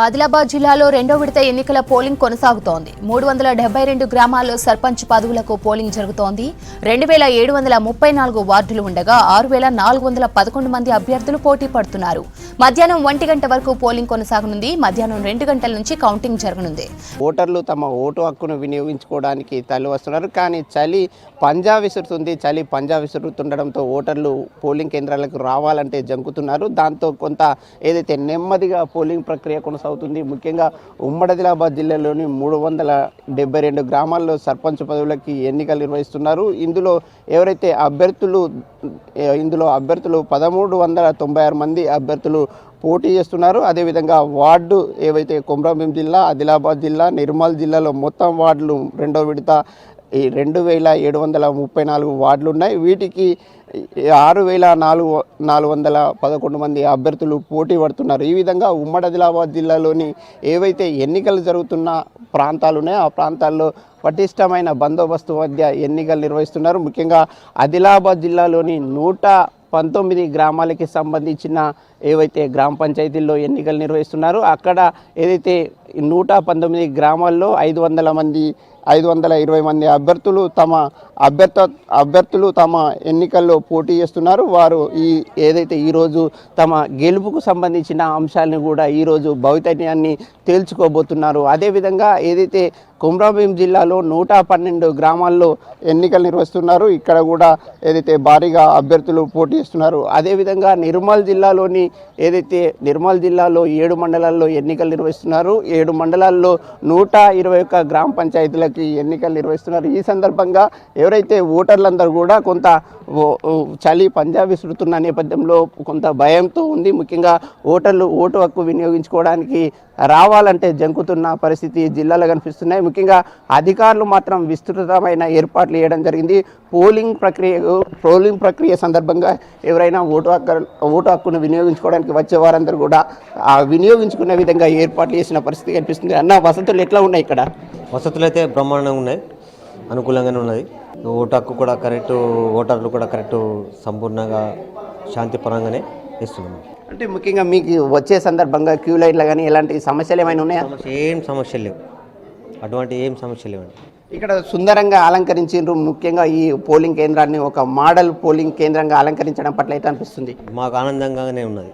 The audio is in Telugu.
ఆదిలాబాద్ జిల్లాలో రెండో విడత ఎన్నికల పోలింగ్ కొనసాగుతోంది. 372 గ్రామాల్లో సర్పంచ్ పదవులకు పోలింగ్ జరుగుతోంది. 2734 వార్డులు ఉండగా 6411 మంది అభ్యర్థులు పోటీ పడుతున్నారు. మధ్యాహ్నం 1 గంట వరకు పోలింగ్ కొనసాగనుంది. మధ్యాహ్నం 2 గంటల నుంచి కౌంటింగ్ జరగనుంది. ఓటర్లు తమ ఓటు హక్కును వినియోగించుకోవడానికి తరలి వస్తున్నారు. కానీ చలి పంజా విసురుతుండడంతో ఓటర్లు పోలింగ్ కేంద్రాలకు రావాలంటే జంకుతున్నారు. దాంతో కొంత ఏదైతే నెమ్మదిగా పోలింగ్ ప్రక్రియ అవుతుంది. ముఖ్యంగా ఉమ్మడి ఆదిలాబాద్ జిల్లాలోని 372 గ్రామాల్లో సర్పంచ్ పదవులకి ఎన్నికలు నిర్వహిస్తున్నారు. ఇందులో అభ్యర్థులు 1396 మంది అభ్యర్థులు పోటీ చేస్తున్నారు. అదేవిధంగా వార్డు ఏవైతే కొమరంభీం జిల్లా, ఆదిలాబాద్ జిల్లా, నిర్మల్ జిల్లాలో మొత్తం వార్డులు రెండో విడత 2734 వార్డులు ఉన్నాయి. వీటికి 6411 మంది అభ్యర్థులు పోటీ పడుతున్నారు. ఈ విధంగా ఉమ్మడి ఆదిలాబాద్ జిల్లాలోని ఏవైతే ఎన్నికలు జరుగుతున్న ప్రాంతాలు ఉన్నాయో ఆ ప్రాంతాల్లో పటిష్టమైన బందోబస్తు మధ్య ఎన్నికలు నిర్వహిస్తున్నారు. ముఖ్యంగా ఆదిలాబాద్ జిల్లాలోని 119 గ్రామాలకి సంబంధించిన ఏవైతే గ్రామ పంచాయతీల్లో ఎన్నికలు నిర్వహిస్తున్నారు. అక్కడ ఏదైతే 119 గ్రామాల్లో 520 మంది అభ్యర్థులు తమ ఎన్నికల్లో పోటీ చేస్తున్నారు. వారు ఈరోజు తమ గెలుపుకు సంబంధించిన అంశాలను కూడా ఈరోజు భవితవ్యాన్ని తేల్చుకోబోతున్నారు. అదేవిధంగా ఏదైతే కొమరంభీం జిల్లాలో 112 గ్రామాల్లో ఎన్నికలు నిర్వహిస్తున్నారు. ఇక్కడ కూడా ఏదైతే భారీగా అభ్యర్థులు పోటీ చేస్తున్నారు. అదేవిధంగా నిర్మల్ జిల్లాలో 7 మండలాల్లో ఎన్నికలు నిర్వహిస్తున్నారు. 7 మండలాల్లో 121 గ్రామ పంచాయతీలకి ఎన్నికలు నిర్వహిస్తున్నారు. ఈ సందర్భంగా ఎవరైతే ఓటర్లందరూ కూడా కొంత చలి పంజా విసురుతున్న నేపథ్యంలో కొంత భయంతో ఉంది. ముఖ్యంగా ఓటర్లు ఓటు హక్కు వినియోగించుకోవడానికి రావాలంటే జంకుతున్న పరిస్థితి జిల్లాలో కనిపిస్తున్నాయి. ముఖ్యంగా అధికారులు మాత్రం విస్తృతమైన ఏర్పాట్లు చేయడం జరిగింది. పోలింగ్ ప్రక్రియ సందర్భంగా ఎవరైనా ఓటు హక్కును వినియోగించుకోవడానికి వచ్చే వారందరూ కూడా వినియోగించుకునే విధంగా ఏర్పాట్లు చేసిన పరిస్థితి కనిపిస్తుంది. అన్న, వసతులు ఎట్లా ఉన్నాయి ఇక్కడ? వసతులు అయితే బ్రహ్మాండంగా ఉన్నాయి, అనుకూలంగానే ఉన్నది. ఓటు హక్కు కూడా కరెక్టు, ఓటర్లు కూడా కరెక్టు, సంపూర్ణంగా శాంతిపరంగానే ఇస్తున్నాము. అంటే ముఖ్యంగా మీకు వచ్చే సందర్భంగా క్యూ లైన్లో కానీ ఎలాంటి సమస్యలు ఏమైనా ఉన్నాయా? ఏం సమస్యలు లేవు, అటువంటి ఏం సమస్యలు లేవండి. ఇక్కడ సుందరంగా అలంకరించారు. ముఖ్యంగా ఈ పోలింగ్ కేంద్రాన్ని ఒక మోడల్ పోలింగ్ కేంద్రంగా అలంకరించడం పట్ల అయితే అనిపిస్తుంది. మాకు ఆనందంగానే ఉన్నది.